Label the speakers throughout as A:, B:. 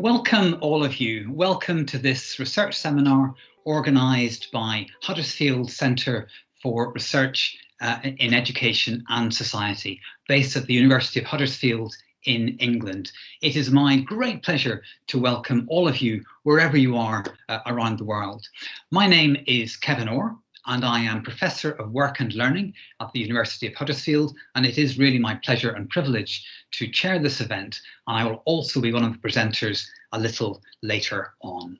A: Welcome all of you. Welcome to this research seminar organised by Huddersfield Centre for Research in Education and Society, based at the University of Huddersfield in England. It is my great pleasure to welcome all of you wherever you are around the world. My name is Kevin Orr, and I am Professor of Work and Learning at the University of Huddersfield, and it is really my pleasure and privilege to chair this event, and I will also be one of the presenters a little later on.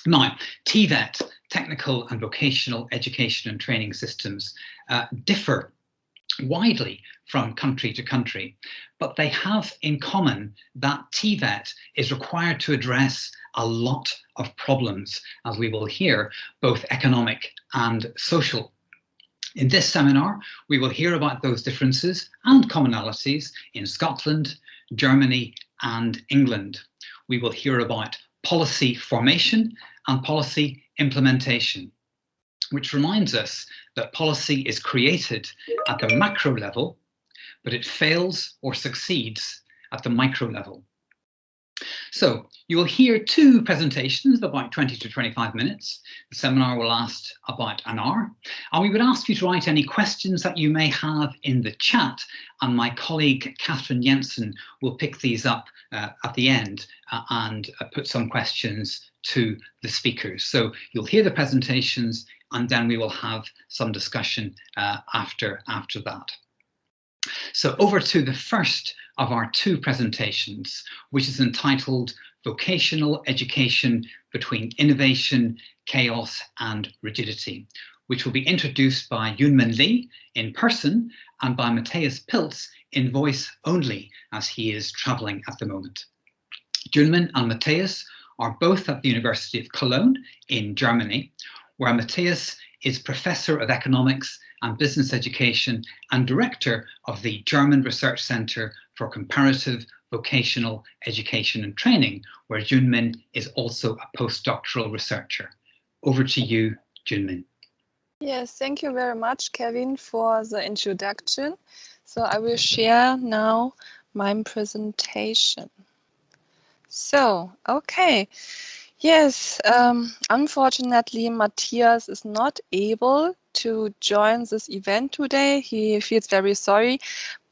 A: Now, TVET, Technical and Vocational Education and Training Systems, differ widely from country to country, but they have in common that TVET is required to address a lot of problems, as we will hear, both economic and social. In this seminar, we will hear about those differences and commonalities in Scotland, Germany, and England. We will hear about policy formation and policy implementation, which reminds us that policy is created at the macro level, but it fails or succeeds at the micro level. So you will hear two presentations of about 20 to 25 minutes. The seminar will last about an hour, and we would ask you to write any questions that you may have in the chat, and my colleague Catherine Jensen will pick these up at the end and put some questions to the speakers. So you'll hear the presentations, and then we will have some discussion after that. So over to the first of our two presentations, which is entitled Vocational Education Between Innovation, Chaos and Rigidity, which will be introduced by Junmin Lee in person and by Matthias Pilz in voice only, as he is travelling at the moment. Junmin and Matthias are both at the University of Cologne in Germany, where Matthias is Professor of Economics and Business Education and Director of the German Research Centre for Comparative Vocational Education and Training, where Junmin is also a postdoctoral researcher. Over to you, Junmin.
B: Yes, thank you very much, Kevin, for the introduction. So I will share now my presentation. So, okay. Yes, unfortunately, Matthias is not able to join this event today. He feels very sorry,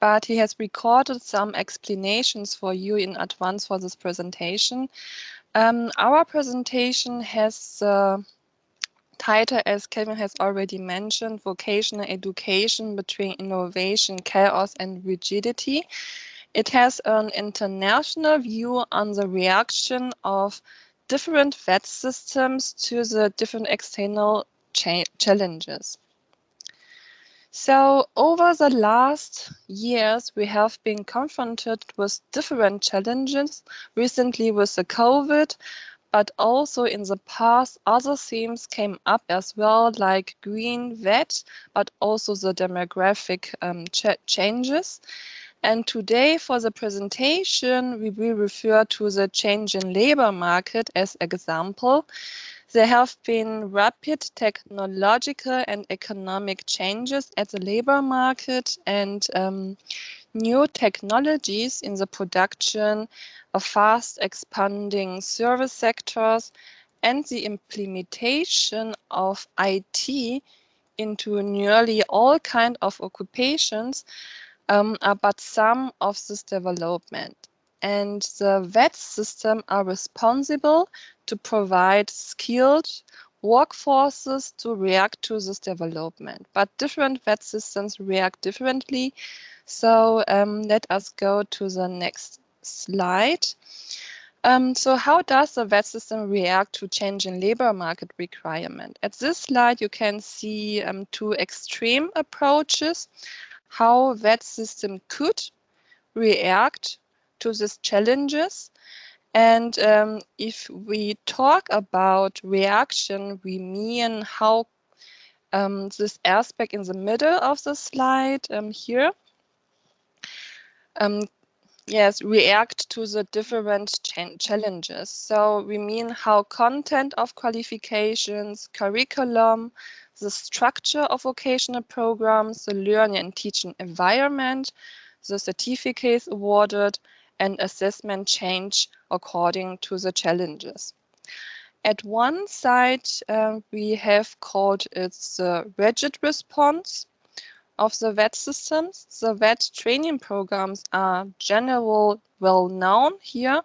B: but he has recorded some explanations for you in advance for this presentation. Our presentation has the title, as Kevin has already mentioned, Vocational Education Between Innovation, Chaos and Rigidity. It has an international view on the reaction of different VET systems to the different external challenges. So over the last years, we have been confronted with different challenges, recently with the COVID, but also in the past, other themes came up as well, like green VET, but also the demographic changes. And today for the presentation, we will refer to the change in labor market as example. There have been rapid technological and economic changes at the labor market and new technologies in the production of fast expanding service sectors and the implementation of IT into nearly all kinds of occupations are but some of this development. And the VET system are responsible to provide skilled workforces to react to this development. But different VET systems react differently. So let us go to the next slide. So how does the VET system react to changing labor market requirement? At this slide, you can see two extreme approaches, how VET system could react to these challenges. And if we talk about reaction, we mean how this aspect in the middle of the slide here, yes, react to the different challenges. So we mean how content of qualifications, curriculum, the structure of vocational programs, the learning and teaching environment, the certificates awarded, and assessment change according to the challenges. At one side, we have called it the rigid response of the VET systems. The VET training programs are general well known here,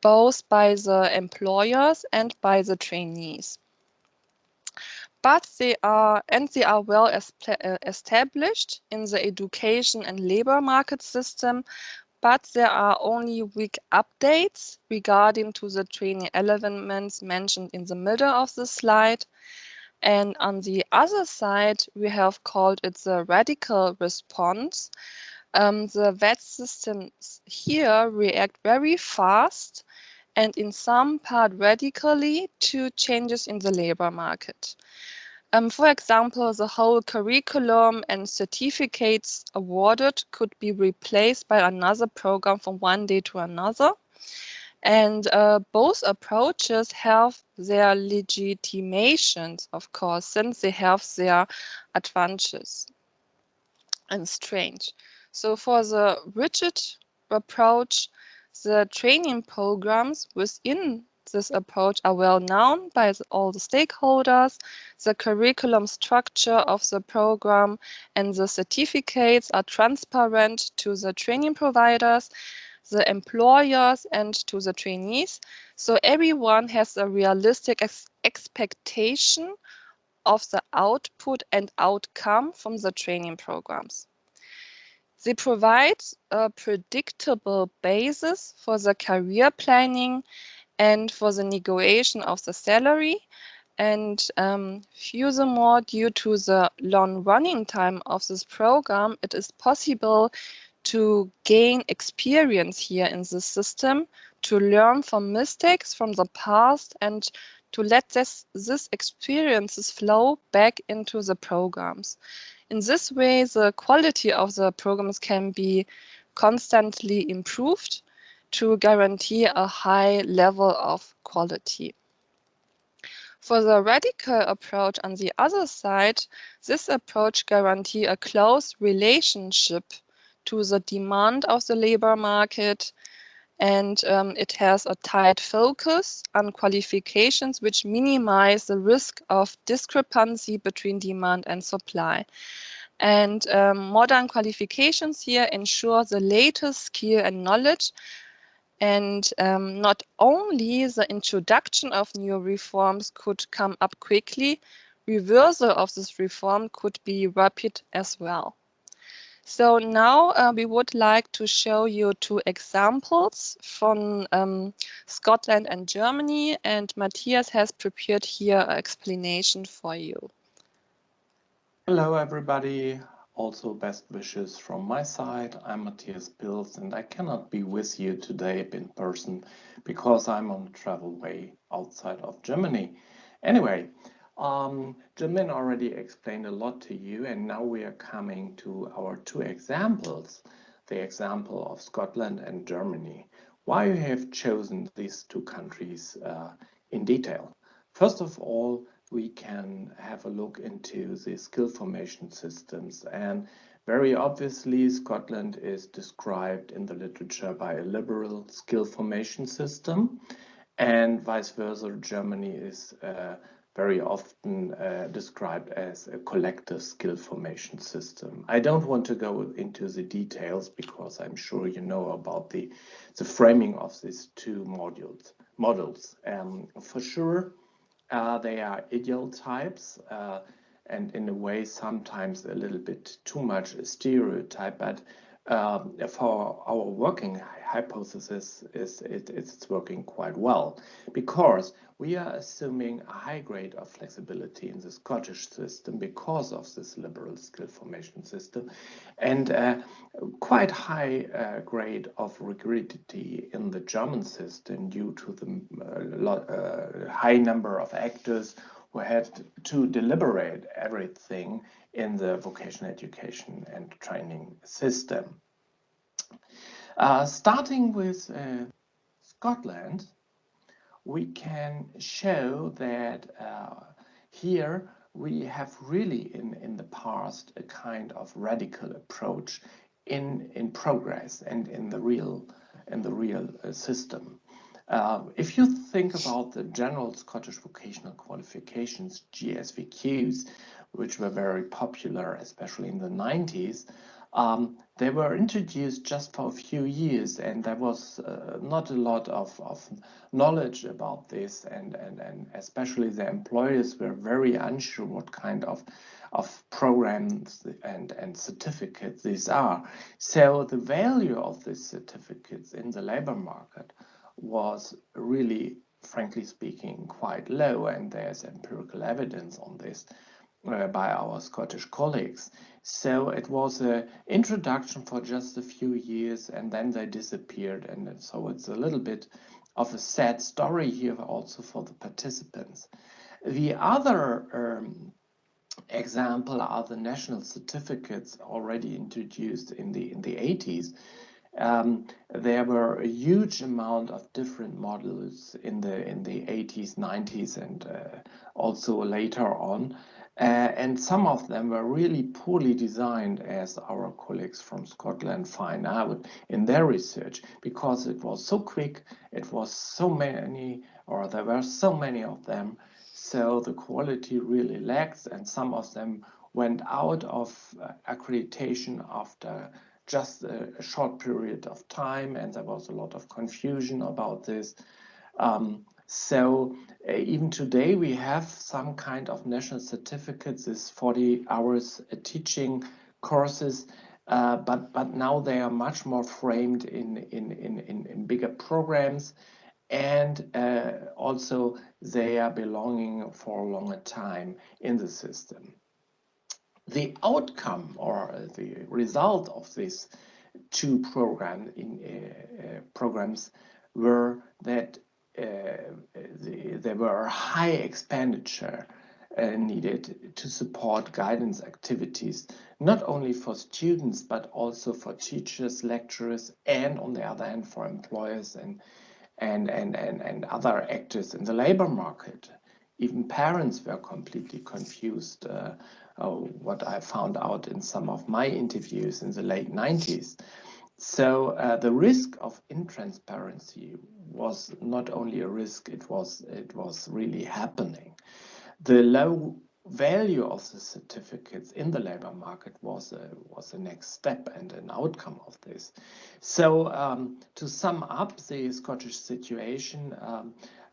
B: both by the employers and by the trainees. But they are well established in the education and labor market system, but there are only weak updates regarding to the training elements mentioned in the middle of the slide. And on the other side, we have called it the radical response. The VET systems here react very fast and in some part radically to changes in the labor market. For example, the whole curriculum and certificates awarded could be replaced by another program from one day to another. And both approaches have their legitimations, of course, since they have their advantages and strengths. So for the rigid approach, the training programs within this approach are well known by all the stakeholders. The curriculum structure of the program and the certificates are transparent to the training providers, the employers, and to the trainees. So everyone has a realistic expectation of the output and outcome from the training programs. They provide a predictable basis for the career planning and for the negotiation of the salary. And furthermore, due to the long running time of this program, it is possible to gain experience here in the system, to learn from mistakes from the past, and to let this experiences flow back into the programs. In this way, the quality of the programs can be constantly improved to guarantee a high level of quality. For the radical approach on the other side, this approach guarantees a close relationship to the demand of the labor market, and it has a tight focus on qualifications which minimize the risk of discrepancy between demand and supply. And modern qualifications here ensure the latest skill and knowledge. And not only the introduction of new reforms could come up quickly, reversal of this reform could be rapid as well. So now we would like to show you two examples from Scotland and Germany, and Matthias has prepared here an explanation for you.
C: Hello everybody, also best wishes from my side. I'm Matthias Pilz and I cannot be with you today in person because I'm on travel way outside of Germany. Anyway, Junmin already explained a lot to you and now we are coming to our two examples, the example of Scotland and Germany. Why you have chosen these two countries in detail? First of all, we can have a look into the skill formation systems. And very obviously, Scotland is described in the literature by a liberal skill formation system, and vice versa, Germany is very often described as a collective skill formation system. I don't want to go into the details because I'm sure you know about the framing of these two models. For sure, they are ideal types and in a way sometimes a little bit too much a stereotype, but for our working hypothesis it's working quite well because we are assuming a high grade of flexibility in the Scottish system because of this liberal skill formation system and quite high grade of rigidity in the German system due to the high number of actors who had to deliberate everything in the vocational education and training system. Starting with Scotland, we can show that here we have really in the past a kind of radical approach in progress and in the real in the real system. If you think about the General Scottish Vocational Qualifications, GSVQs, which were very popular, especially in the 90s, they were introduced just for a few years, and there was not a lot of knowledge about this, and especially the employers were very unsure what kind of programs and certificates these are. So the value of these certificates in the labor market was really, frankly speaking, quite low, and there's empirical evidence on this by our Scottish colleagues. So it was an introduction for just a few years, and then they disappeared, and so it's a little bit of a sad story here also for the participants. The other example are the national certificates already introduced in the 80s. There were a huge amount of different models in the 80s, 90s, and also later on. And some of them were really poorly designed, as our colleagues from Scotland find out in their research, because it was so quick, it was so many, or there were so many of them, so the quality really lacks, and some of them went out of accreditation after just a short period of time, and there was a lot of confusion about this. So even today we have some kind of national certificates, this 40 hours teaching courses, but now they are much more framed in bigger programs, and also they are belonging for a longer time in the system. The outcome or the result of these two programs were that there were high expenditure needed to support guidance activities, not only for students, but also for teachers, lecturers, and on the other hand, for employers and other actors in the labor market. Even parents were completely confused, what I found out in some of my interviews in the late 90s. So the risk of intransparency was not only a risk, it was really happening. The low value of the certificates in the labor market was the next step and an outcome of this. So to sum up the Scottish situation,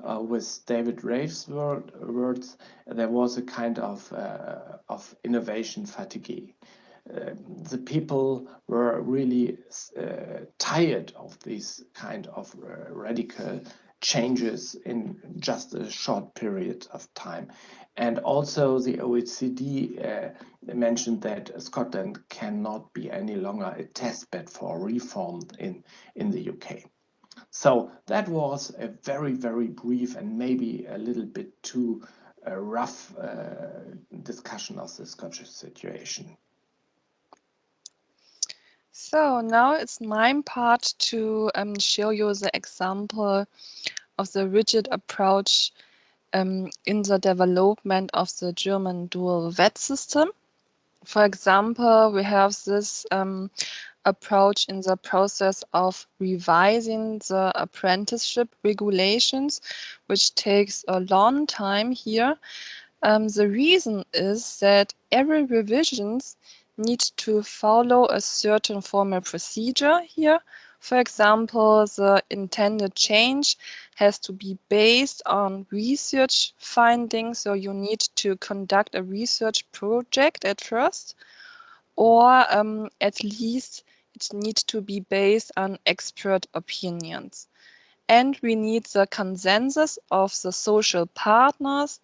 C: with David Rafe's words, there was a kind of innovation fatigue. The people were really tired of these kind of radical changes in just a short period of time. And also the OECD mentioned that Scotland cannot be any longer a testbed for reform in the UK. So that was a very, very brief and maybe a little bit too rough discussion of the Scottish situation.
B: So now it's my part to show you the example of the rigid approach in the development of the German dual VET system. For example, we have this approach in the process of revising the apprenticeship regulations, which takes a long time here. The reason is that every revisions need to follow a certain formal procedure here. For example, the intended change has to be based on research findings, so you need to conduct a research project at first, or at least it needs to be based on expert opinions. And we need the consensus of the social partners,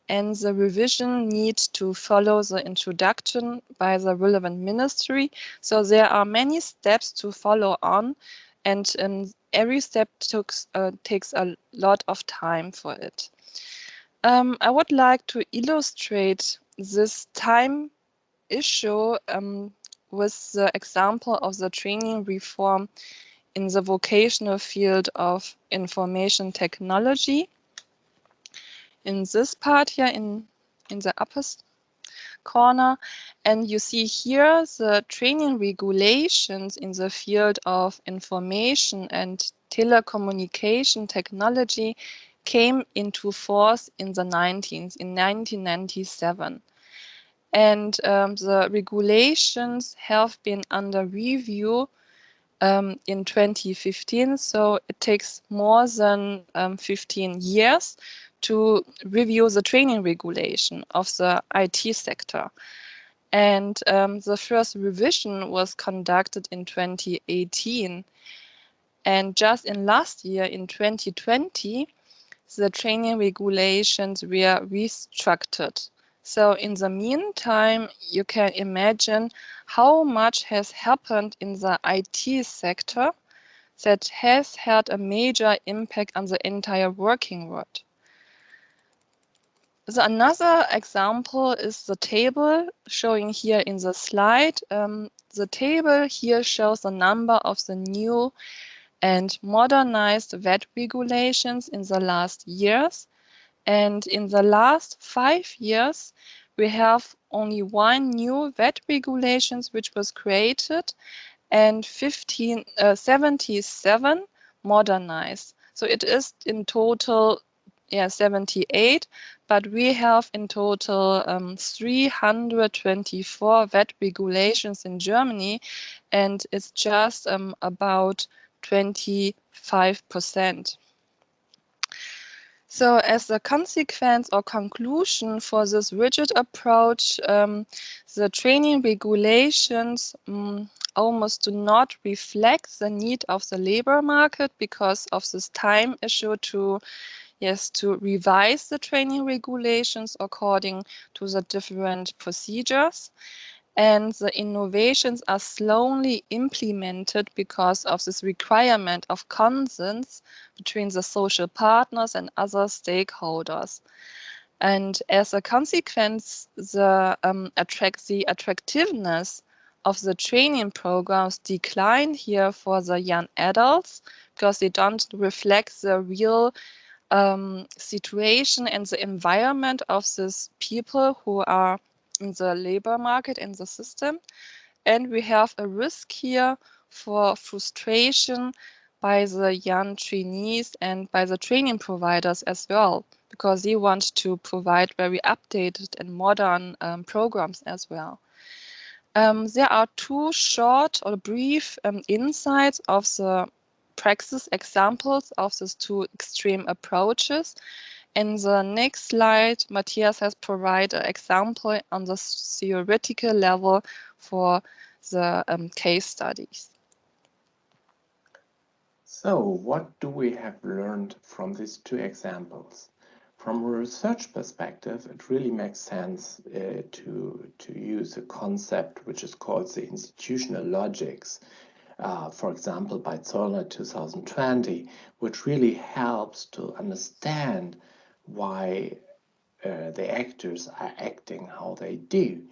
B: and the revision needs to follow the introduction by the relevant ministry. So there are many steps to follow on, and every step takes a lot of time for it. I would like to illustrate this time issue with the example of the training reform in the vocational field of information technology. In this part here, in the upper corner. And you see here the training regulations in the field of information and telecommunication technology came into force in the 1997. And the regulations have been under review in 2015, so it takes more than 15 years to review the training regulation of the IT sector. And the first revision was conducted in 2018. And just in last year, in 2020, the training regulations were restructured. So in the meantime, you can imagine how much has happened in the IT sector that has had a major impact on the entire working world. So another example is the table showing here in the slide. The table here shows the number of the new and modernized VAT regulations in the last years. And in the last 5 years, we have only one new VAT regulations which was created and 77 modernized. So it is in total 78, but we have in total 324 VAT regulations in Germany, and it's just about 25%. So as a consequence or conclusion for this rigid approach, the training regulations almost do not reflect the need of the labor market because of this time issue to revise the training regulations according to the different procedures. And the innovations are slowly implemented because of this requirement of consent between the social partners and other stakeholders. And as a consequence, the attractiveness of the training programs decline here for the young adults because they don't reflect the real situation and the environment of these people who are in the labor market, in the system. And we have a risk here for frustration by the young trainees and by the training providers as well, because they want to provide very updated and modern programs as well. There are two short or brief insights of the praxis examples of these two extreme approaches. In the next slide, Matthias has provided an example on the theoretical level for the case studies.
C: So, what do we have learned from these two examples? From a research perspective, it really makes sense to use a concept which is called the institutional logics. For example, by Zollner 2020, which really helps to understand why the actors are acting how they do.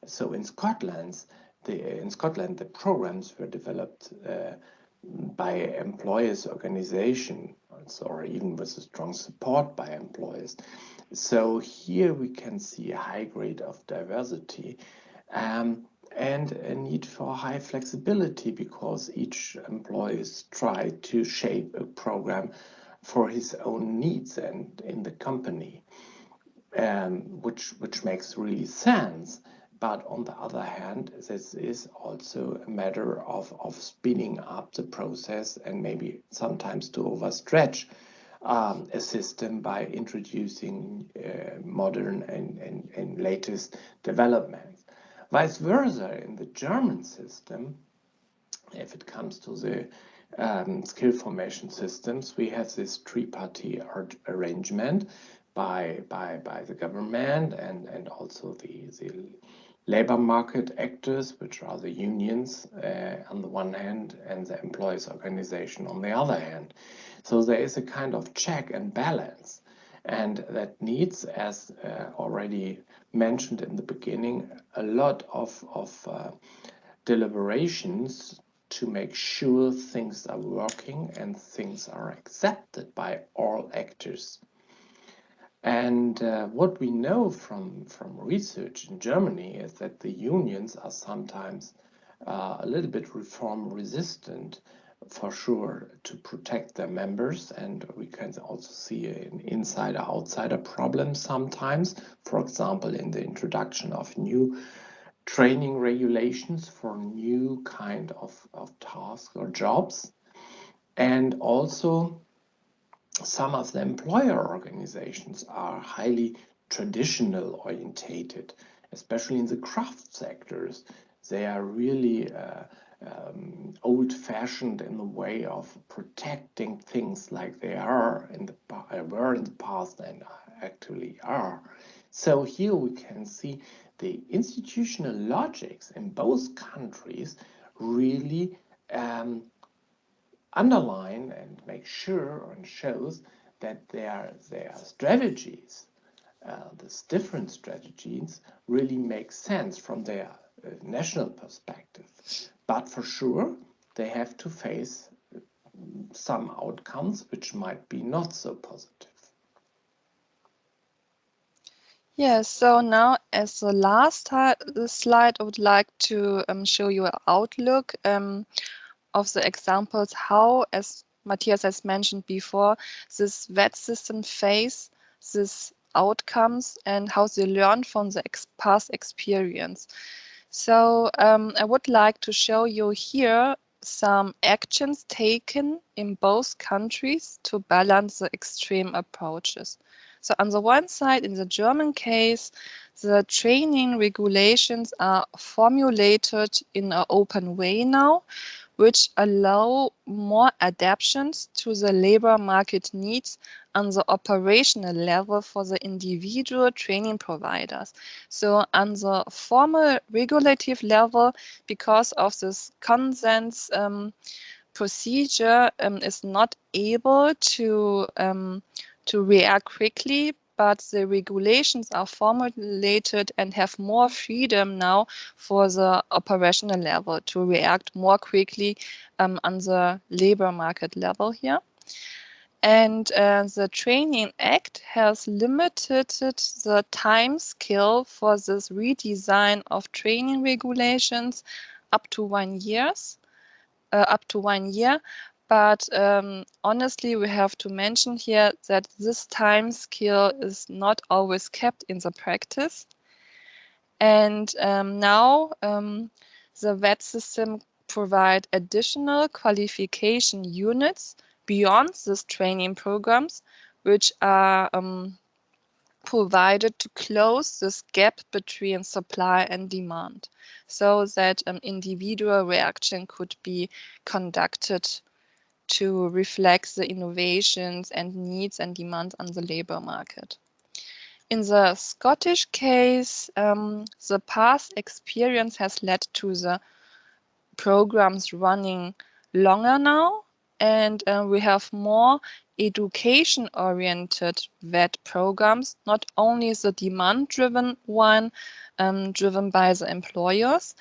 C: So in Scotland, the programs were developed by employers' organization, or even with a strong support by employers. So here we can see a high grade of diversity. And a need for high flexibility because each employer tries to shape a program for his own needs and in the company, which makes really sense. But on the other hand, this is also a matter of speeding up the process and maybe sometimes to overstretch a system by introducing modern and latest developments. Vice versa, in the German system, if it comes to the skill formation systems, we have this tripartite arrangement by the government and also the labor market actors, which are the unions on the one hand and the employees organization on the other hand. So there is a kind of check and balance, and that needs, as already mentioned in the beginning, a lot of deliberations to make sure things are working and things are accepted by all actors. And what we know from research in Germany is that the unions are sometimes a little bit reform resistant, for sure, to protect their members. And we can also see an insider-outsider problem sometimes, for example, in the introduction of new training regulations for new kind of tasks or jobs. And also, some of the employer organizations are highly traditional orientated, especially in the craft sectors. They are really old-fashioned in the way of protecting things like they are were in the past and actually are. So here we can see the institutional logics in both countries really underline and make sure and shows that their strategies, these different strategies, really make sense from their national perspective. But for sure, they have to face some outcomes which might be not so positive.
B: Yes, so now as the last slide, I would like to show you an outlook of the examples how, as Matthias has mentioned before, this VET system face these outcomes and how they learn from the past experience. So I would like to show you here some actions taken in both countries to balance the extreme approaches. So on the one side, in the German case, the training regulations are formulated in an open way now, which allow more adaptations to the labor market needs on the operational level for the individual training providers. So on the formal regulative level, because of this consent procedure is not able to react quickly, but the regulations are formulated and have more freedom now for the operational level to react more quickly on the labor market level here. And the Training Act has limited the time scale for this redesign of training regulations up to 1 year. But honestly, we have to mention here that this time scale is not always kept in the practice. And now the VET system provide additional qualification units beyond these training programs, which are provided to close this gap between supply and demand, so that individual reaction could be conducted to reflect the innovations and needs and demands on the labor market. In the Scottish case, the past experience has led to the programs running longer now, and we have more education-oriented VET programs, not only the demand-driven one driven by the employers,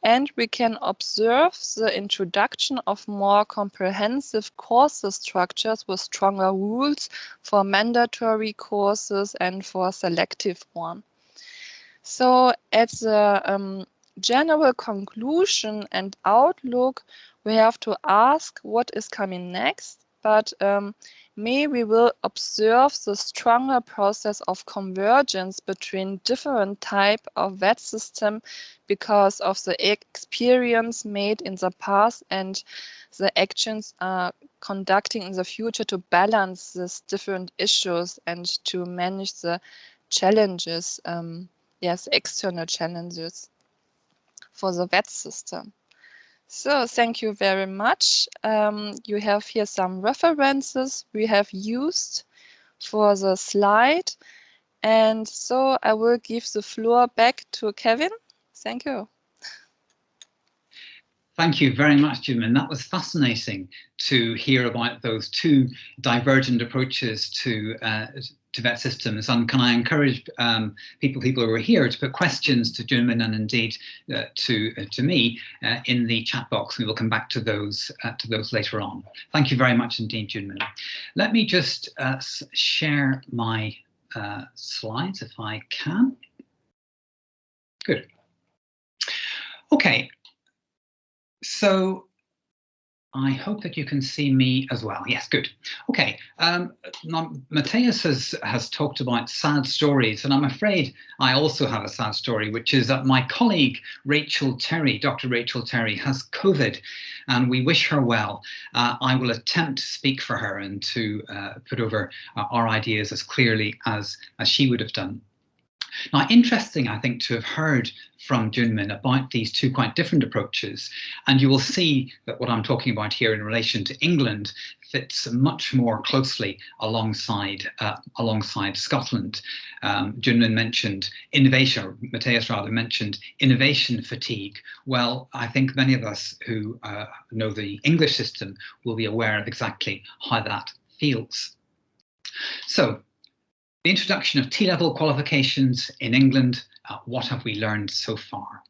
B: and we can observe the introduction of more comprehensive course structures with stronger rules for mandatory courses and for selective one. So at the general conclusion and outlook, we have to ask what is coming next, but may we will observe the stronger process of convergence between different type of VET system because of the experience made in the past and the actions are conducting in the future to balance these different issues and to manage the challenges, yes, external challenges for the VET system. So thank you very much. You have here some references we have used for the slide. And so I will give the floor back to Kevin. Thank you.
A: Thank you very much, Junmin. That was fascinating to hear about those two divergent approaches to VET systems. And can I encourage people who are here to put questions to Junmin and indeed to me in the chat box. We will come back to those later on. Thank you very much indeed, Junmin. Let me just share my slides if I can. Good. Okay, so I hope that you can see me as well. Yes, good. Okay, now Matthias has talked about sad stories, and I'm afraid I also have a sad story, which is that my colleague Rachel Terry, Dr. Rachel Terry, has COVID, and we wish her well. I will attempt to speak for her and to put over our ideas as clearly as she would have done. Now, interesting, I think, to have heard from Junmin about these two quite different approaches. And you will see that what I'm talking about here in relation to England fits much more closely alongside Scotland. Junmin mentioned innovation, or Matthias rather mentioned innovation fatigue. Well, I think many of us who know the English system will be aware of exactly how that feels. So, the introduction of T-level qualifications in England, what have we learned so far?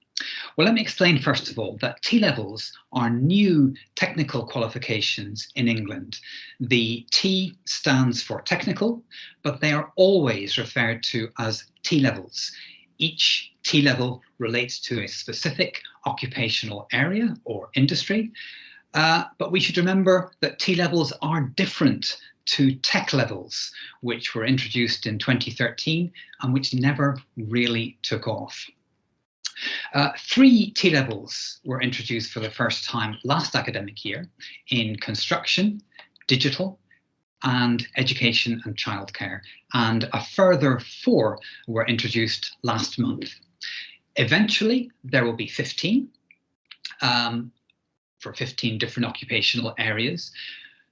A: Well, let me explain first of all that T-levels are new technical qualifications in England. The T stands for technical, but they are always referred to as T-levels. Each T-level relates to a specific occupational area or industry, but we should remember that T-levels are different to tech levels, which were introduced in 2013 and which never really took off. 3 T-levels were introduced for the first time last academic year in construction, digital, and education and childcare, and a further 4 were introduced last month. Eventually, there will be 15 for 15 different occupational areas.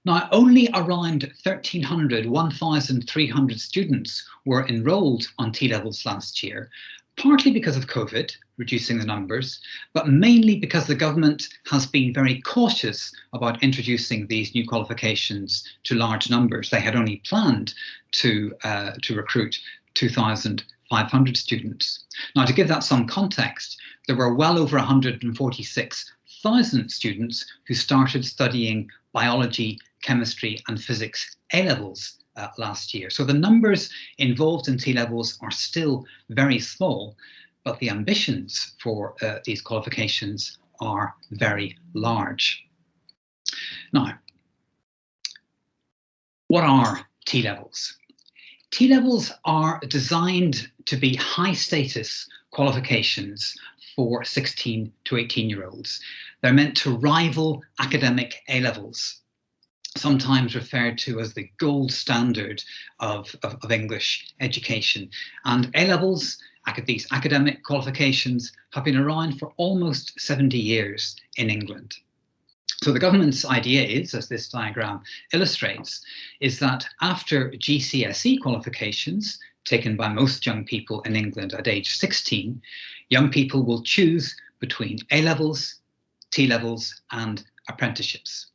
A: Now, only around 1,300 students were enrolled on T-levels last year, partly because of COVID, reducing the numbers, but mainly because the government has been very cautious about introducing these new qualifications to large numbers. They had only planned to recruit 2,500 students. Now, to give that some context, there were well over 146,000 students who started studying biology, chemistry and physics A-levels last year. So the numbers involved in T-levels are still very small, but the ambitions for these qualifications are very large. Now, what are T-levels? T-levels are designed to be high status qualifications for 16 to 18-year-olds. They're meant to rival academic A-levels, sometimes referred to as the gold standard of English education. And A-levels, these academic qualifications, have been around for almost 70 years in England. So the government's idea is, as this diagram illustrates, is that after GCSE qualifications, taken by most young people in England at age 16, young people will choose between A-levels, T-levels and apprenticeships.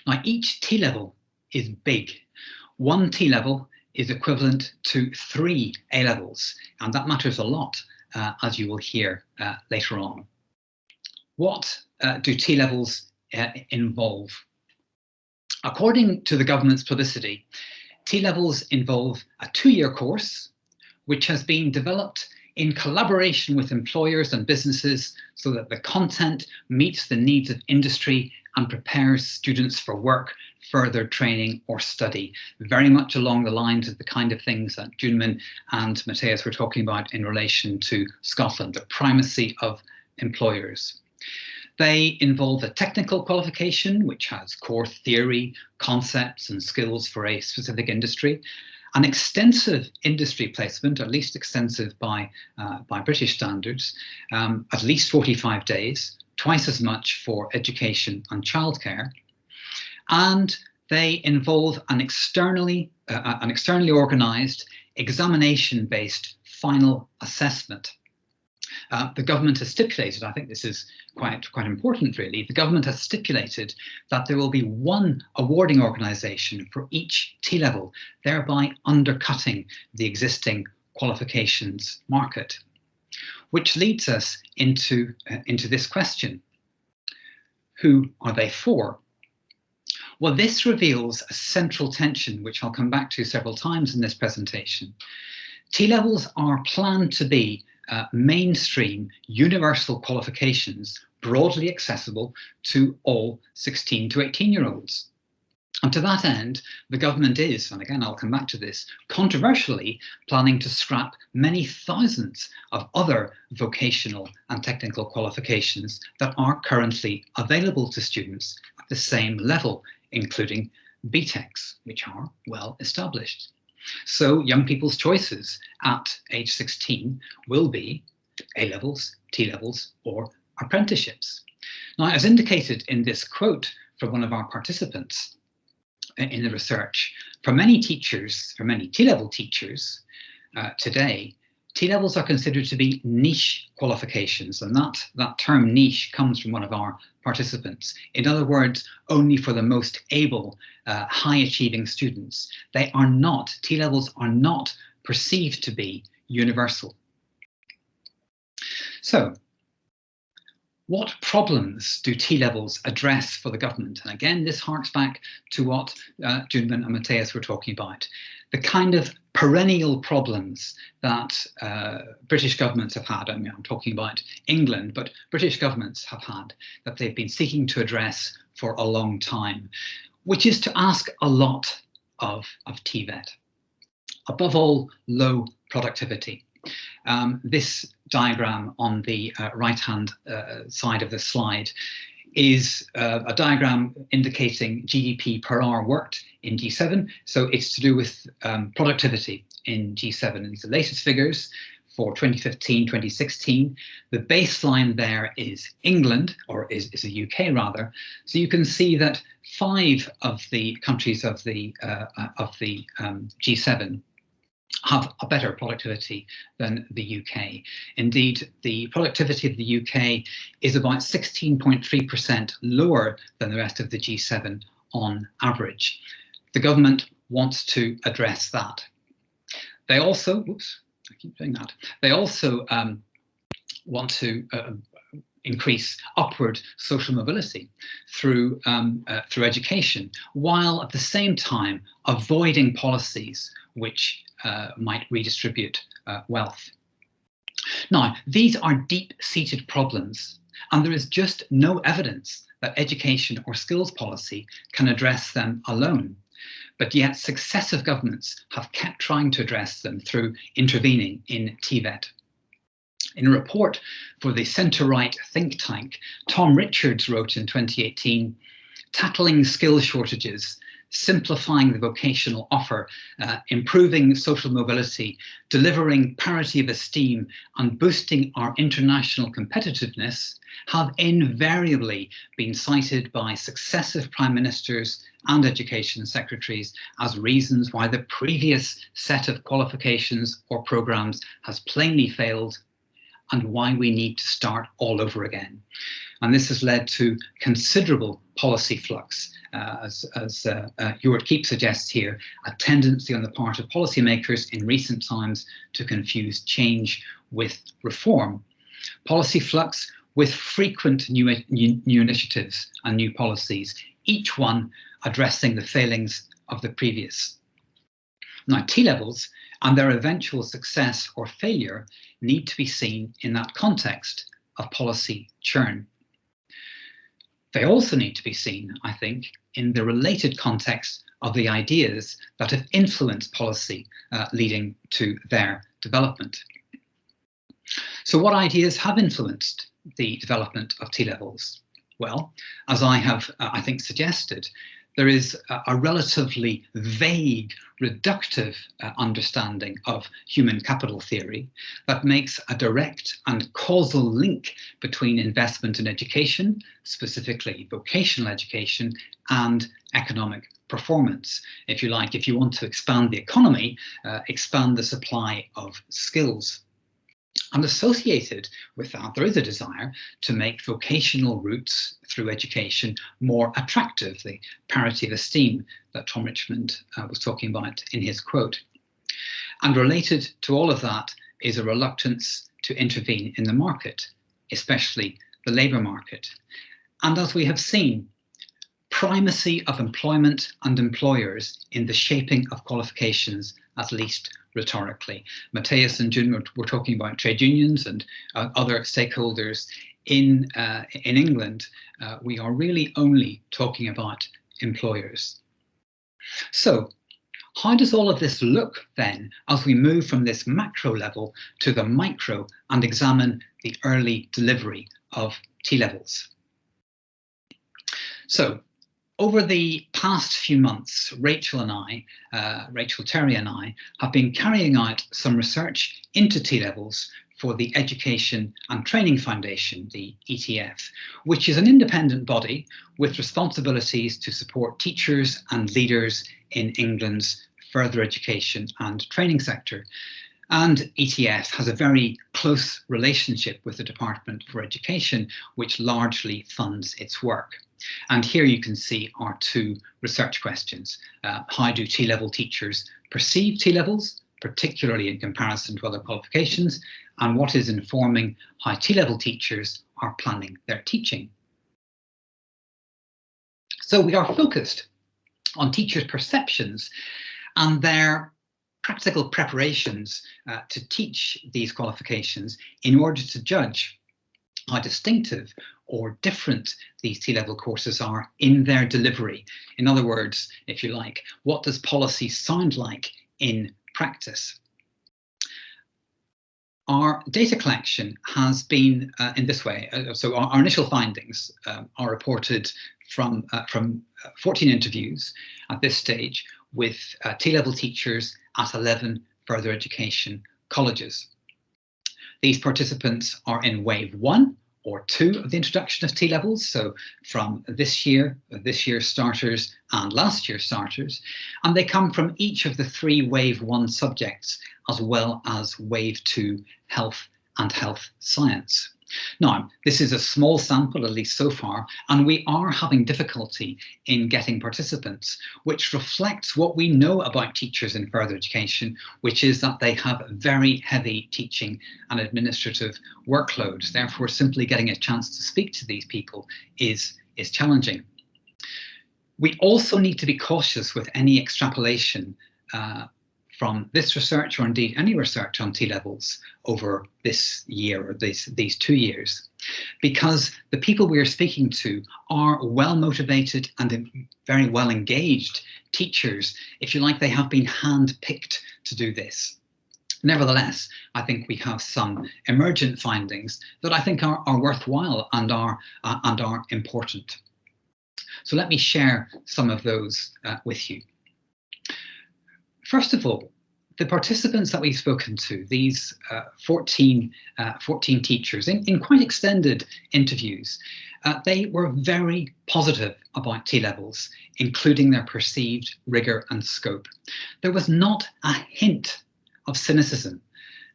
A: Now, each T-level is big. 1 T-level is equivalent to 3 A-levels, and that matters a lot, as you will hear later on. What do T-levels involve? According to the government's publicity, T-levels involve a 2-year course, which has been developed in collaboration with employers and businesses so that the content meets the needs of industry and prepares students for work, further training or study, very much along the lines of the kind of things that Junmin and Matthias were talking about in relation to Scotland, the primacy of employers. They involve a technical qualification, which has core theory, concepts and skills for a specific industry, an extensive industry placement, at least extensive by British standards, at least 45 days, twice as much for education and childcare, and they involve an externally organised, examination-based final assessment. The government has stipulated, I think this is quite important really, the government has stipulated that there will be 1 awarding organisation for each T-level, thereby undercutting the existing qualifications market. Which leads us into this question. Who are they for? Well, this reveals a central tension, which I'll come back to several times in this presentation. T-levels are planned to be mainstream universal qualifications, broadly accessible to all 16 to 18-year-olds. And to that end, the government is, and again I'll come back to this, controversially planning to scrap many thousands of other vocational and technical qualifications that are currently available to students at the same level, including BTECs, which are well established. So young people's choices at age 16 will be A-levels, T-levels, or apprenticeships. Now, as indicated in this quote from one of our participants in the research, for many teachers, for many T-level teachers today, T-levels are considered to be niche qualifications, and that term niche comes from one of our participants. In other words, only for the most able, high-achieving students. They are not, T-levels are not perceived to be universal. So, what problems do T-levels address for the government? And again, this harks back to what Junmin and Matthias were talking about. The kind of perennial problems that British governments have had. I mean, I'm talking about England, but British governments have had that they've been seeking to address for a long time, which is to ask a lot of TVET. Above all, low productivity. This diagram on the right-hand side of the slide is a diagram indicating GDP per hour worked in G7. So it's to do with productivity in G7. These are the latest figures for 2015, 2016. The baseline there is England, or is the UK rather. So you can see that 5 of the countries of the G7 have a better productivity than the UK. Indeed, the productivity of the UK is about 16.3% lower than the rest of the G7 on average. The government wants to address that. They also, oops, I keep doing that. They also want to increase upward social mobility through education, while at the same time avoiding policies which might redistribute wealth. Now, these are deep-seated problems, and there is just no evidence that education or skills policy can address them alone. But yet successive governments have kept trying to address them through intervening in TVET. In a report for the centre-right think tank, Tom Richards wrote in 2018, "Tackling skills shortages, simplifying the vocational offer, improving social mobility, delivering parity of esteem, and boosting our international competitiveness have invariably been cited by successive prime ministers and education secretaries as reasons why the previous set of qualifications or programmes has plainly failed and why we need to start all over again." And this has led to considerable policy flux, as Jort Keep suggests here, a tendency on the part of policymakers in recent times to confuse change with reform. Policy flux with frequent new initiatives and new policies, each one addressing the failings of the previous. Now, T-levels and their eventual success or failure need to be seen in that context of policy churn. They also need to be seen, I think, in the related context of the ideas that have influenced policy leading to their development. So what ideas have influenced the development of T-levels? Well, as I have, I think, suggested, there is a relatively vague, reductive understanding of human capital theory that makes a direct and causal link between investment in education, specifically vocational education, and economic performance. If you like, if you want to expand the economy, expand the supply of skills. And associated with that, there is a desire to make vocational routes through education more attractive, the parity of esteem that Tom Richmond was talking about in his quote. And related to all of that is a reluctance to intervene in the market, especially the labour market. And as we have seen, primacy of employment and employers in the shaping of qualifications, at least rhetorically. Matthias and Junmin were talking about trade unions and other stakeholders in England. We are really only talking about employers. So, how does all of this look then as we move from this macro level to the micro and examine the early delivery of T-levels? So, over the past few months, Rachel Terry and I, have been carrying out some research into T-levels for the Education and Training Foundation, the ETF, which is an independent body with responsibilities to support teachers and leaders in England's further education and training sector. And ETF has a very close relationship with the Department for Education, which largely funds its work. And here you can see our two research questions. How do T-level teachers perceive T-levels, particularly in comparison to other qualifications? And what is informing how T-level teachers are planning their teaching? So we are focused on teachers' perceptions and their practical preparations to teach these qualifications in order to judge how distinctive or different these T-level courses are in their delivery. In other words, if you like, what does policy sound like in practice? Our data collection has been in this way. So our initial findings are reported from 14 interviews at this stage with T-level teachers at 11 further education colleges. These participants are in wave 1 or 2 of the introduction of T-levels, so from this year's starters and last year's starters, and they come from each of the 3 wave 1 subjects, as well as wave 2 health and health science. Now, this is a small sample, at least so far, and we are having difficulty in getting participants, which reflects what we know about teachers in further education, which is that they have very heavy teaching and administrative workloads. Therefore, simply getting a chance to speak to these people is challenging. We also need to be cautious with any extrapolation from this research, or indeed any research on T-levels over this year or these 2 years, because the people we are speaking to are well-motivated and very well-engaged teachers. If you like, they have been hand-picked to do this. Nevertheless, I think we have some emergent findings that I think are worthwhile and are important. So let me share some of those with you. First of all, the participants that we've spoken to, these 14 teachers, in quite extended interviews, they were very positive about T-levels, including their perceived rigour and scope. There was not a hint of cynicism,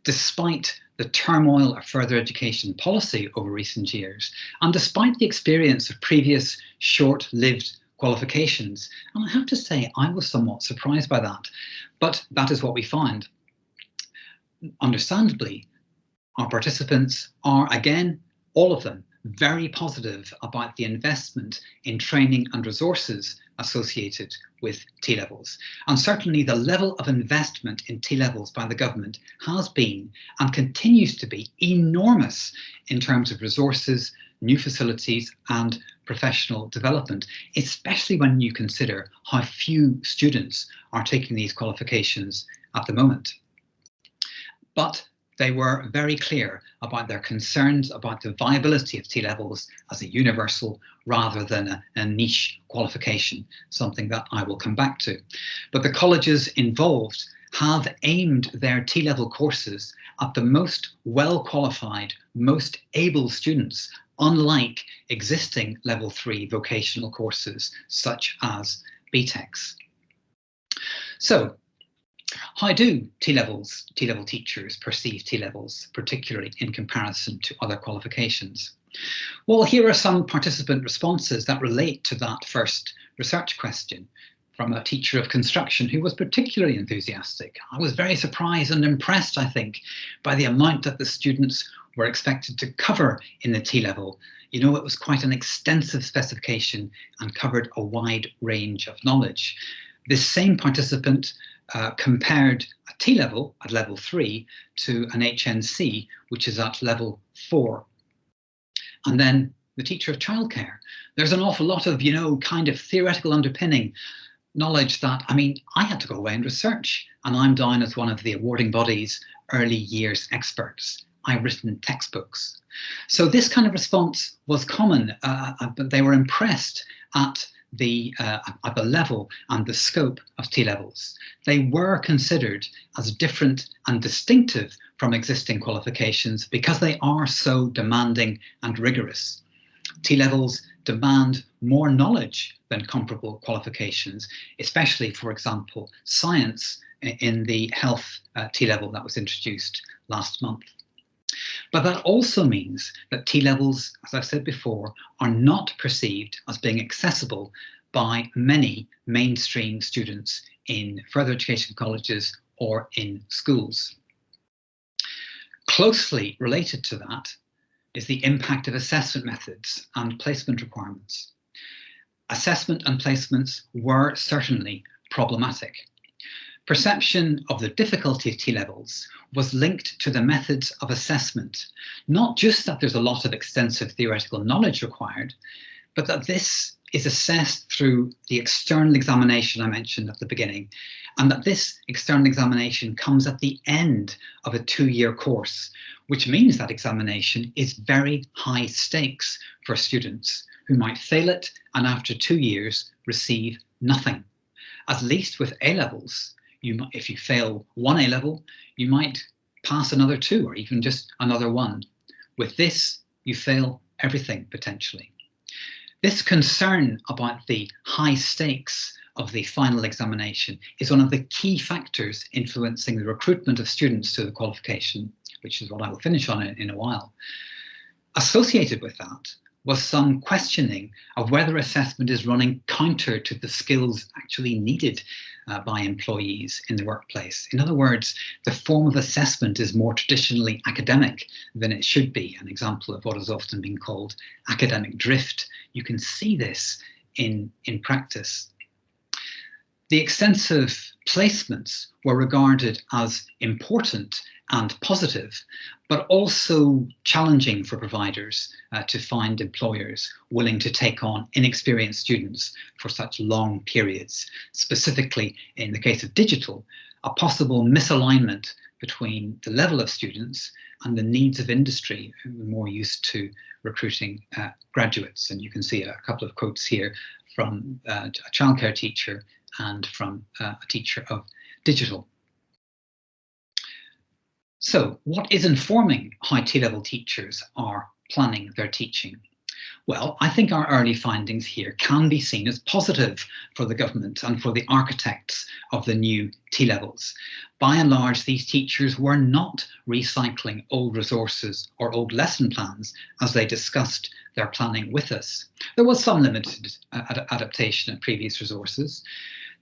A: despite the turmoil of further education policy over recent years, and despite the experience of previous short-lived qualifications. And I have to say, I was somewhat surprised by that, but that is what we find. Understandably, our participants are, again, all of them, very positive about the investment in training and resources associated with T-levels. And certainly the level of investment in T-levels by the government has been and continues to be enormous in terms of resources, new facilities and professional development, especially when you consider how few students are taking these qualifications at the moment. But they were very clear about their concerns about the viability of T-levels as a universal rather than a niche qualification, something that I will come back to. But the colleges involved have aimed their T-level courses at the most well-qualified, most able students, unlike existing level 3 vocational courses such as BTECs. So, how do T-level teachers perceive T-levels, particularly in comparison to other qualifications? Well, here are some participant responses that relate to that first research question from a teacher of construction who was particularly enthusiastic. I was very surprised and impressed, I think, by the amount that the students were expected to cover in the T-level. You know, it was quite an extensive specification and covered a wide range of knowledge. This same participant compared a T-level at level 3 to an HNC, which is at level 4. And then the teacher of childcare. There's an awful lot of, you know, kind of theoretical underpinning knowledge that, I mean, I had to go away and research, and I'm down as one of the awarding body's early years experts. I've written textbooks. So this kind of response was common, but they were impressed at the level and the scope of T-levels. They were considered as different and distinctive from existing qualifications because they are so demanding and rigorous. T-levels demand more knowledge than comparable qualifications, especially, for example, science in the health T-level that was introduced last month. But that also means that T-levels, as I've said before, are not perceived as being accessible by many mainstream students in further education colleges or in schools. Closely related to that is the impact of assessment methods and placement requirements. Assessment and placements were certainly problematic. Perception of the difficulty of T-levels was linked to the methods of assessment, not just that there's a lot of extensive theoretical knowledge required, but that this is assessed through the external examination I mentioned at the beginning, and that this external examination comes at the end of a 2-year course, which means that examination is very high stakes for students who might fail it and after 2 years receive nothing. At least with A-levels, if you fail one A-level, you might pass another 2 or even just another 1. With this, you fail everything potentially. This concern about the high stakes of the final examination is one of the key factors influencing the recruitment of students to the qualification, which is what I will finish on in a while. Associated with that was some questioning of whether assessment is running counter to the skills actually needed by employees in the workplace. In other words, the form of assessment is more traditionally academic than it should be, an example of what has often been called academic drift. You can see this in practice. The extensive placements were regarded as important and positive, but also challenging for providers to find employers willing to take on inexperienced students for such long periods. Specifically, in the case of digital, a possible misalignment between the level of students and the needs of industry, who are more used to recruiting graduates. And you can see a couple of quotes here from a childcare teacher and from a teacher of digital. So what is informing how T-level teachers are planning their teaching? Well, I think our early findings here can be seen as positive for the government and for the architects of the new T-levels. By and large, these teachers were not recycling old resources or old lesson plans as they discussed their planning with us. There was some limited adaptation of previous resources.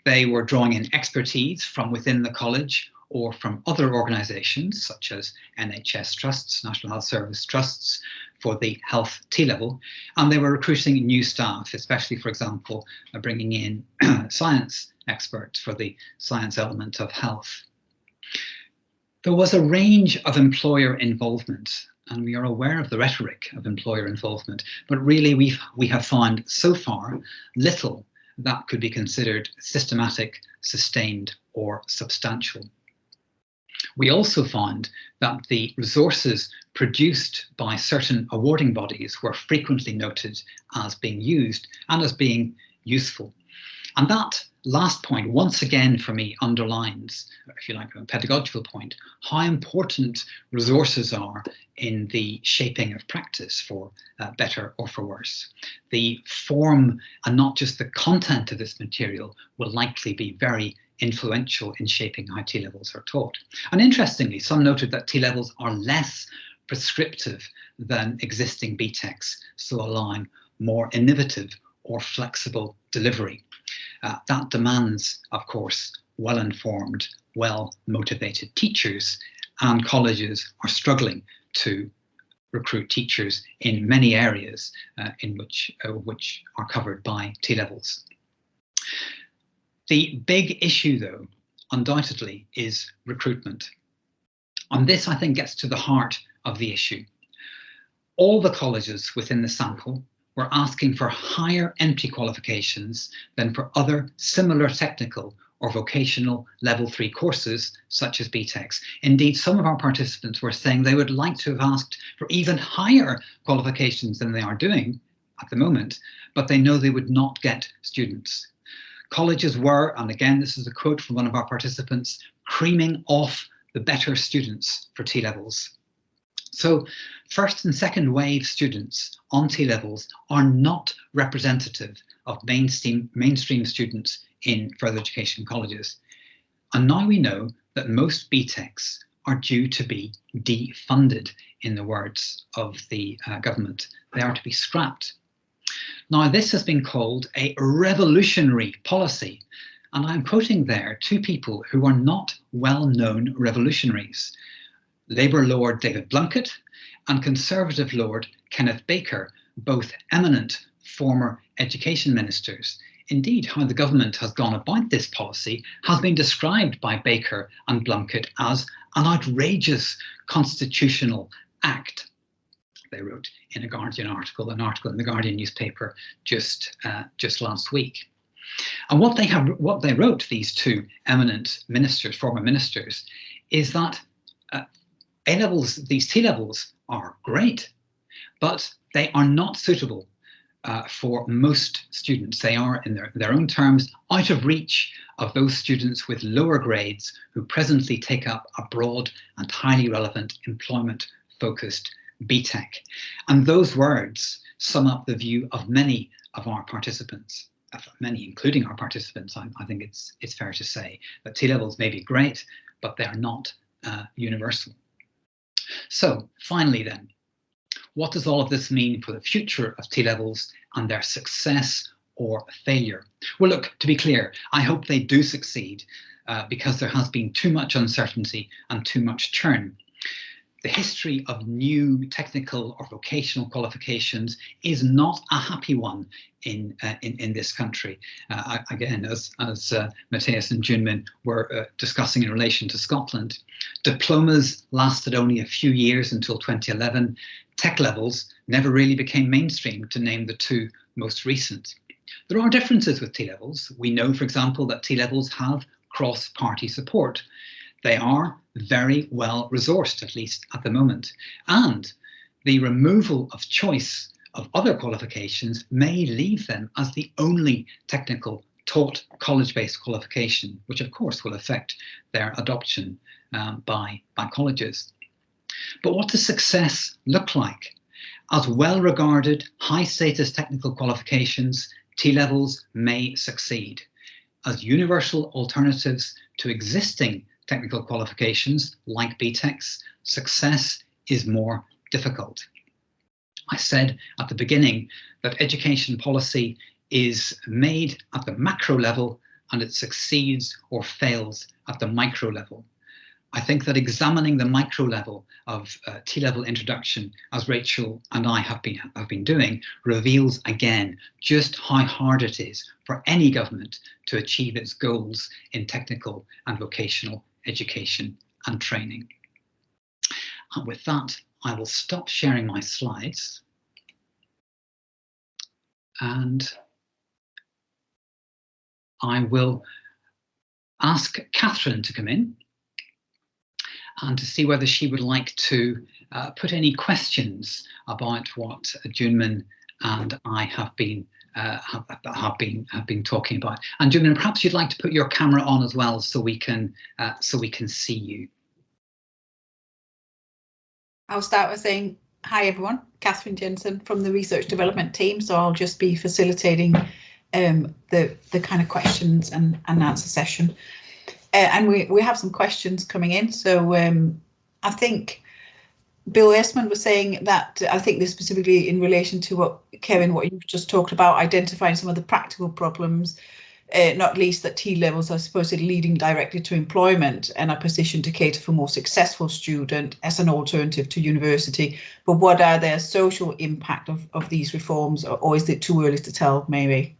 A: They were drawing in expertise from within the college or from other organisations such as NHS trusts, National Health Service trusts, for the health T-level, and they were recruiting new staff, especially, for example, bringing in science experts for the science element of health. There was a range of employer involvement, and we are aware of the rhetoric of employer involvement, but really we have found so far little that could be considered systematic, sustained, or substantial. We also found that the resources produced by certain awarding bodies were frequently noted as being used and as being useful. And that last point, once again, for me, underlines, if you like, a pedagogical point, how important resources are in the shaping of practice, for better or for worse. The form and not just the content of this material will likely be very influential in shaping how T-levels are taught. And interestingly, some noted that T-levels are less prescriptive than existing BTECs, so allowing more innovative or flexible delivery. That demands, of course, well-informed, well-motivated teachers, and colleges are struggling to recruit teachers in many areas in which are covered by T-levels. The big issue, though, undoubtedly, is recruitment. And this, I think, gets to the heart of the issue. All the colleges within the sample were asking for higher entry qualifications than for other similar technical or vocational level 3 courses, such as BTECs. Indeed, some of our participants were saying they would like to have asked for even higher qualifications than they are doing at the moment, but they know they would not get students. Colleges were, and again, this is a quote from one of our participants, creaming off the better students for T-levels. So first and second wave students on T-levels are not representative of mainstream students in further education colleges. And now we know that most BTECs are due to be defunded, in the words of the government. They are to be scrapped. Now, this has been called a revolutionary policy. And I'm quoting there two people who are not well-known revolutionaries. Labour Lord David Blunkett and Conservative Lord Kenneth Baker, both eminent former education ministers. Indeed, how the government has gone about this policy has been described by Baker and Blunkett as an outrageous constitutional act. They wrote in an article in the Guardian newspaper just last week. And what they wrote, these two eminent ministers, former ministers, is that A-levels, these T-levels are great, but they are not suitable for most students. They are, in their own terms, out of reach of those students with lower grades who presently take up a broad and highly relevant employment-focused BTEC. And those words sum up the view of many of our participants, many, including our participants. I think it's fair to say that T-levels may be great, but they are not universal. So finally then, what does all of this mean for the future of T-levels and their success or failure? Well, look, to be clear, I hope they do succeed because there has been too much uncertainty and too much churn. The history of new technical or vocational qualifications is not a happy one in this country. Again, as Matthias and Junmin were discussing in relation to Scotland, diplomas lasted only a few years until 2011. Tech levels never really became mainstream, to name the two most recent. There are differences with T-levels. We know, for example, that T-levels have cross-party support. They are very well resourced, at least at the moment. And the removal of choice of other qualifications may leave them as the only technical taught college-based qualification, which of course will affect their adoption by colleges. But what does success look like? As well-regarded, high-status technical qualifications, T-levels may succeed. As universal alternatives to existing technical qualifications like BTECs, success is more difficult. I said at the beginning that education policy is made at the macro level and it succeeds or fails at the micro level. I think that examining the micro level of T-level introduction, as Rachel and I have been doing, reveals again just how hard it is for any government to achieve its goals in technical and vocational education and training. And with that, I will stop sharing my slides and I will ask Catherine to come in and to see whether she would like to put any questions about what Junmin and I have been talking about. And Junmin, perhaps you'd like to put your camera on as well, so we can see you.
D: I'll start with saying hi everyone, Catherine Jensen from the research development team. So I'll just be facilitating the kind of questions and answer session. And we have some questions coming in. So I think Bill Esmond was saying that, I think this specifically in relation to what, Kevin, what you've just talked about, identifying some of the practical problems. not least that T levels are supposedly leading directly to employment and are positioned to cater for more successful student as an alternative to university. But what are their social impact of these reforms, or is it too early to tell, maybe?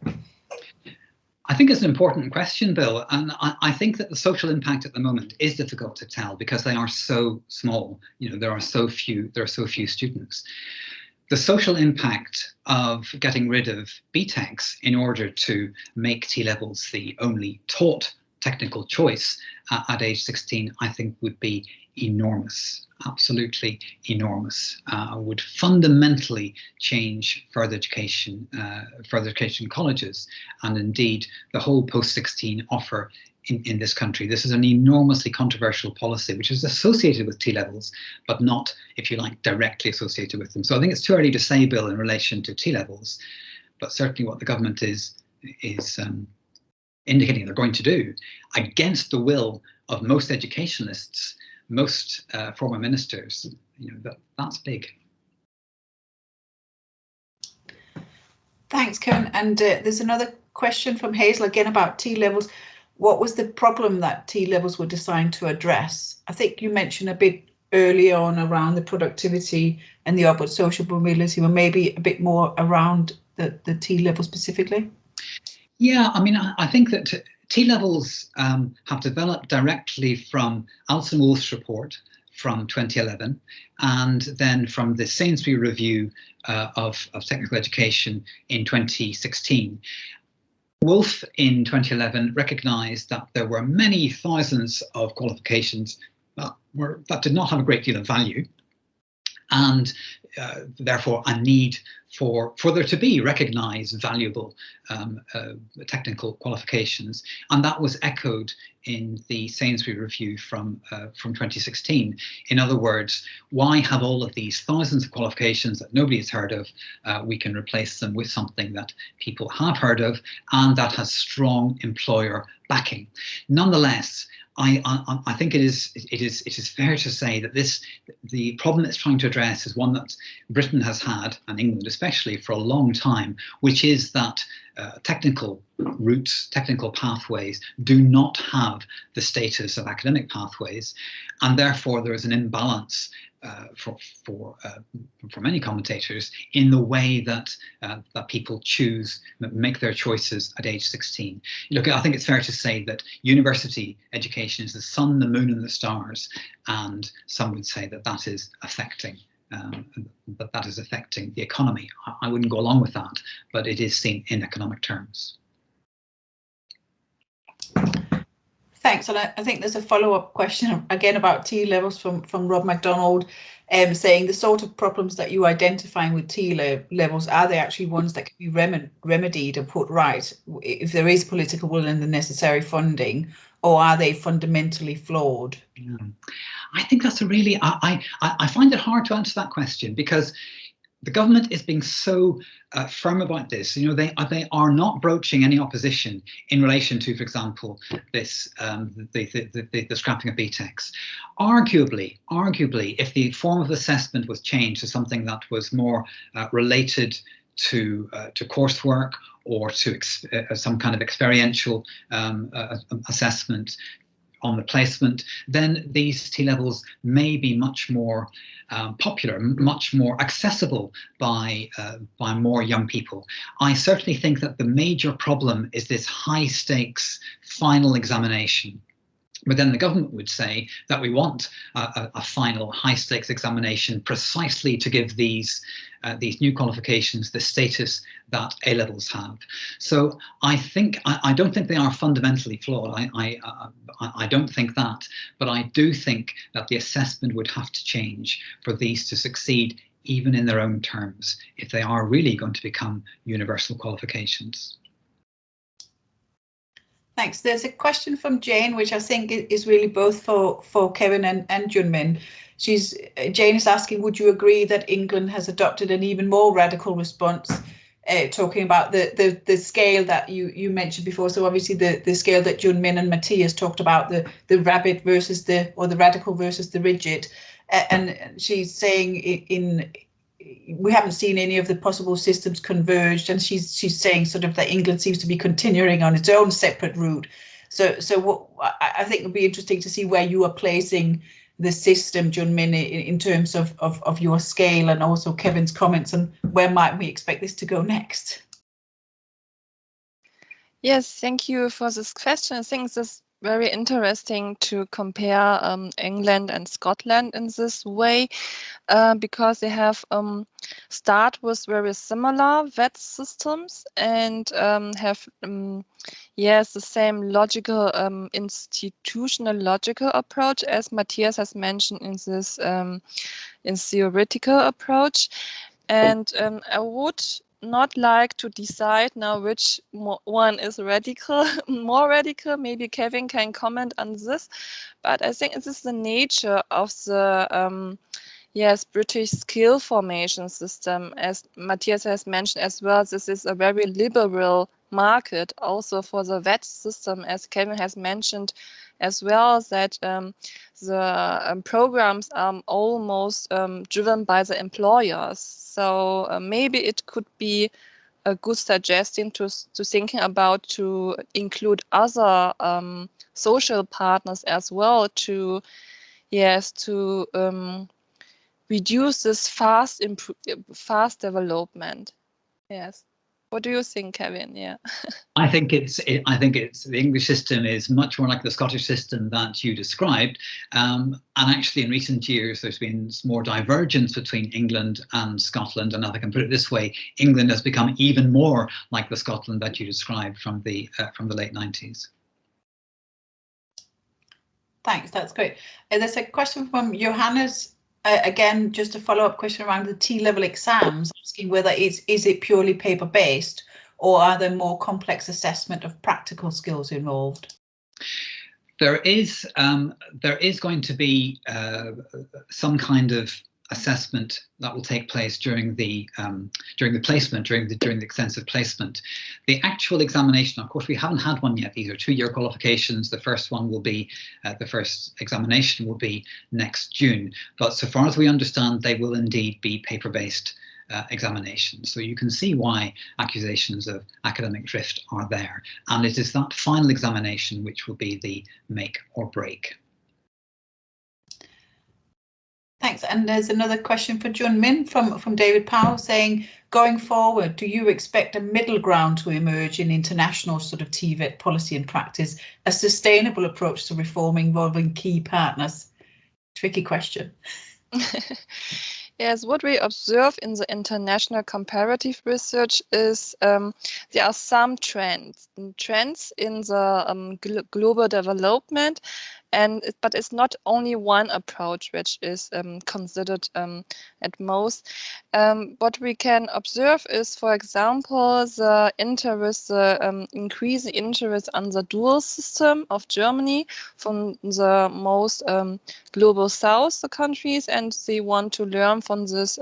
A: I think it's an important question, Bill, and I think that the social impact at the moment is difficult to tell because they are so small. You know, there are so few students. The social impact of getting rid of BTECs in order to make T-levels the only taught technical choice at age 16, I think would be enormous, absolutely enormous. Would fundamentally change further education colleges, and indeed the whole post-16 offer in this country. This is an enormously controversial policy which is associated with T-levels, but not, if you like, directly associated with them. So I think it's too early to say, Bill, in relation to T-levels, but certainly what the government is indicating they're going to do, against the will of most educationalists, most former ministers, you know, that's big.
D: Thanks, Kevin. And there's another question from Hazel again about T-levels. What was the problem that T-levels were designed to address? I think you mentioned a bit earlier on around the productivity and the upward social mobility, or maybe a bit more around the T-level specifically.
A: Yeah, I mean, I think that T-levels have developed directly from Alison Wolf's report from 2011, and then from the Sainsbury Review of Technical Education in 2016. Wolf in 2011 recognised that there were many thousands of qualifications that did not have a great deal of value, and therefore a need for there to be recognised valuable technical qualifications, and that was echoed in the Sainsbury Review from 2016. In other words, why have all of these thousands of qualifications that nobody has heard of? We can replace them with something that people have heard of and that has strong employer backing. Nonetheless, I think it is fair to say that the problem it's trying to address is one that Britain has had, and England especially, for a long time, which is that technical routes, technical pathways do not have the status of academic pathways, and therefore there is an imbalance for many commentators in the way that people make their choices at age 16. Look, I think it's fair to say that university education is the sun, the moon, and the stars, and some would say that that is affecting. The economy. I wouldn't go along with that, but it is seen in economic terms.
D: Thanks, and I think there's a follow-up question again about T-levels from Rob MacDonald, saying the sort of problems that you identifying with T-levels, are they actually ones that can be remedied and put right if there is political will and the necessary funding, or are they fundamentally flawed?
A: Yeah. I think that's a really, I find it hard to answer that question, because the government is being so firm about this. You know, they are not broaching any opposition in relation to, for example, this the scrapping of BTECs. Arguably, if the form of assessment was changed to something that was more related to coursework or to some kind of experiential assessment on the placement, then these T-levels may be much more popular, much more accessible by more young people. I certainly think that the major problem is this high stakes final examination. But then the government would say that we want a final high stakes examination precisely to give these new qualifications the status that A-levels have. So I don't think they are fundamentally flawed. I don't think that, but I do think that the assessment would have to change for these to succeed, even in their own terms, if they are really going to become universal qualifications.
D: Thanks. There's a question from Jane, which I think is really both for Kevin and Junmin. Jane is asking, would you agree that England has adopted an even more radical response, talking about the scale that you mentioned before? So obviously the scale that Junmin and Matthias talked about, the rapid versus the radical versus the rigid, and she's saying we haven't seen any of the possible systems converged, and she's saying sort of that England seems to be continuing on its own separate route. So what I think it would be interesting to see where you are placing the system, Junmin, in terms of your scale, and also Kevin's comments on where might we expect this to go next.
B: Yes, thank you for this question. I think this very interesting to compare England and Scotland in this way, because they have start with very similar vet systems and have yes, the same logical institutional logical approach as Matthias has mentioned in this in theoretical approach. And I would not like to decide now which one is radical, more radical. Maybe Kevin can comment on this, but I think this is the nature of the yes, British skill formation system. As Matthias has mentioned as well, this is a very liberal market also for the vet system, as Kevin has mentioned as well, that the programs are almost driven by the employers. So maybe it could be a good suggestion to thinking about to include other social partners as well to, yes, to reduce this fast development. Yes. What do you think, Kevin? Yeah.
A: I think it's the English system is much more like the Scottish system that you described, and actually in recent years there's been more divergence between England and Scotland, and if I can put it this way, England has become even more like the Scotland that you described from the late 90s.
D: Thanks, that's great. There's a question from Johannes. Again, just a follow-up question around the T-level exams, asking whether is it purely paper-based, or are there more complex assessment of practical skills involved?
A: There is going to be some kind of assessment that will take place during the placement, during the extensive placement. The actual examination, of course, we haven't had one yet. These are 2-year qualifications. The first one will be the first examination will be next June. But so far as we understand, they will indeed be paper-based examinations. So you can see why accusations of academic drift are there. And it is that final examination which will be the make or break.
D: Thanks. And there's another question for Junmin from David Powell saying, going forward, do you expect a middle ground to emerge in international sort of TVET policy and practice, a sustainable approach to reform involving key partners? Tricky question.
B: Yes, what we observe in the international comparative research is there are some trends in the global development, but it's not only one approach which is considered at most. What we can observe is, for example, the increasing interest on the dual system of Germany from the most global south countries, and they want to learn from this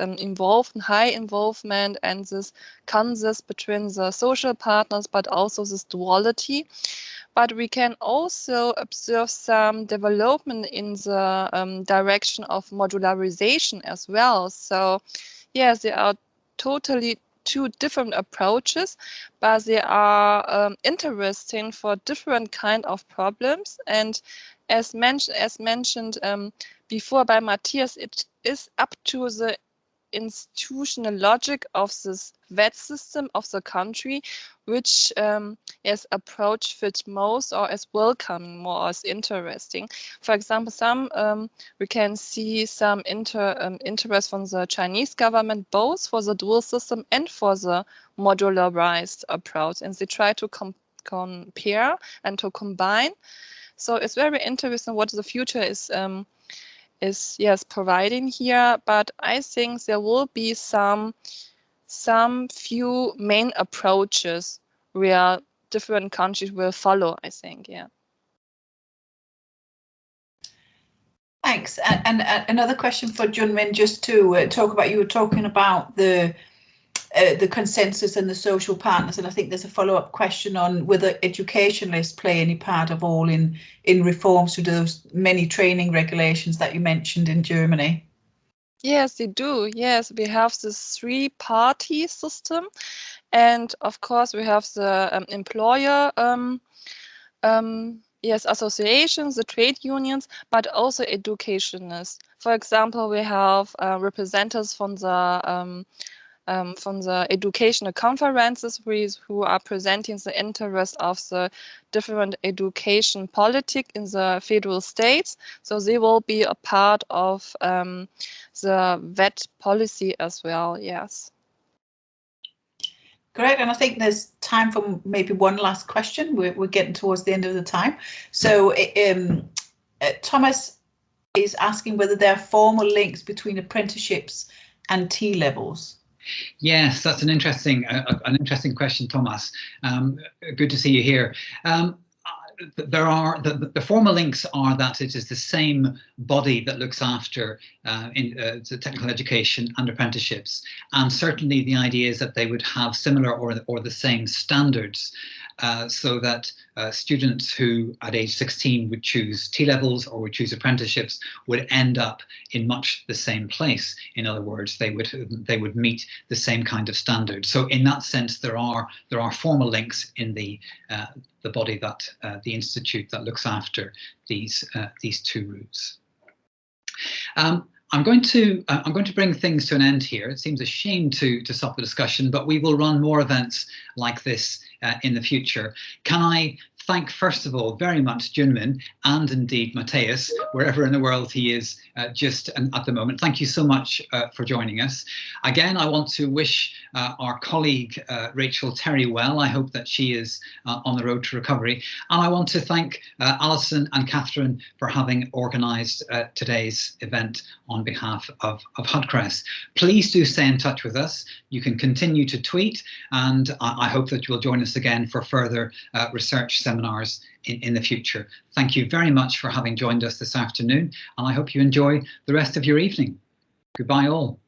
B: high involvement and this consensus between the social partners, but also this duality. But we can also observe some development in the direction of modularization as well. So yes, there are totally 2 different approaches, but they are interesting for different kind of problems. And as mentioned before by Matthias, it is up to the institutional logic of this vet system of the country, which approach fits most or is welcoming more or is interesting. For example, we can see some interest from the Chinese government, both for the dual system and for the modularized approach, and they try to compare and to combine. So it's very interesting what the future is providing here, but I think there will be some few main approaches where different countries will follow, I think. Yeah.
D: Thanks. And another question for Junmin, just to talk about, you were talking about the consensus and the social partners, and I think there's a follow-up question on whether educationalists play any part of all in reforms to those many training regulations that you mentioned in Germany.
B: Yes, they do. Yes, we have this three-party system, and of course we have the employer yes, associations, the trade unions, but also educationists. For example, we have representatives from the educational conferences who are presenting the interest of the different education politic in the federal states. So they will be a part of the VET policy as well, yes.
D: Great, and I think there's time for maybe one last question. We're getting towards the end of the time. So Thomas is asking whether there are formal links between apprenticeships and T-levels.
A: Yes, that's an interesting question, Thomas. Good to see you here. There are the formal links are that it is the same body that looks after the technical education and apprenticeships, and certainly the idea is that they would have similar or the same standards, so that students who at age 16 would choose T-levels or would choose apprenticeships would end up in much the same place. In other words, they would meet the same kind of standards. So in that sense, there are formal links in the body that the institute that looks after these two routes. I'm going to bring things to an end here. It seems a shame to stop the discussion, but we will run more events like this in the future. Can I thank, first of all, very much Junmin and indeed Matthias, wherever in the world he is just at the moment. Thank you so much for joining us. Again, I want to wish our colleague Rachel Terry well. I hope that she is on the road to recovery. And I want to thank Alison and Catherine for having organised today's event on behalf of HudCRES. Please do stay in touch with us. You can continue to tweet, and I hope that you'll join us again for further research seminars in the future. Thank you very much for having joined us this afternoon, and I hope you enjoy the rest of your evening. Goodbye all.